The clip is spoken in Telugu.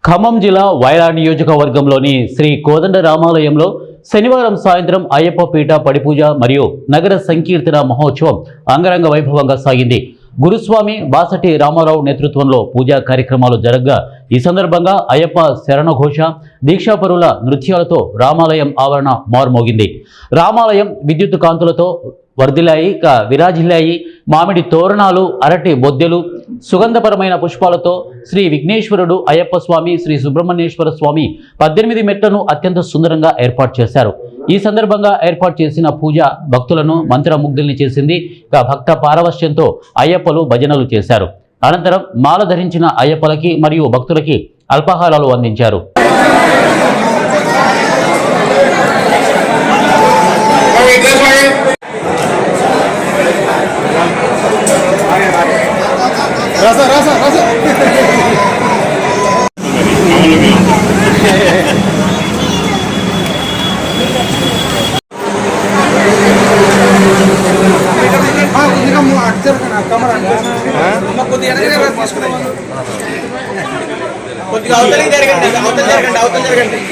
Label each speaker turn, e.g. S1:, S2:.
S1: ఖమ్మం జిల్లా వైరా నియోజకవర్గంలోని శ్రీ కోదండ రామాలయంలో శనివారం సాయంత్రం అయ్యప్ప పీఠ పడిపూజ మరియు నగర సంకీర్తన మహోత్సవం అంగరంగ వైభవంగా సాగింది. గురుస్వామి బాసటి రామారావు నేతృత్వంలో పూజా కార్యక్రమాలు జరగగా ఈ సందర్భంగా అయ్యప్ప శరణఘోష, దీక్షాపరుల నృత్యాలతో రామాలయం ఆవరణ మారుమోగింది. రామాలయం విద్యుత్ కాంతులతో వర్ధిల్లాయి, విరాజిల్లాయి. మామిడి తోరణాలు, అరటి బొద్దెలు, సుగంధపరమైన పుష్పాలతో శ్రీ విఘ్నేశ్వరుడు, అయ్యప్ప స్వామి, శ్రీ సుబ్రహ్మణ్యేశ్వర స్వామి 18 మెట్లను అత్యంత సుందరంగా ఏర్పాటు చేశారు. ఈ సందర్భంగా ఏర్పాటు చేసిన పూజ భక్తులను మంత్రముగ్ధుల్ని చేసింది. భక్త పారవశ్యంతో అయ్యప్పలు భజనలు చేశారు. అనంతరం మాల ధరించిన అయ్యప్పలకి మరియు భక్తులకి అల్పాహారాలు అందించారు.
S2: కొద్దిగా అవతలికి జరగండి.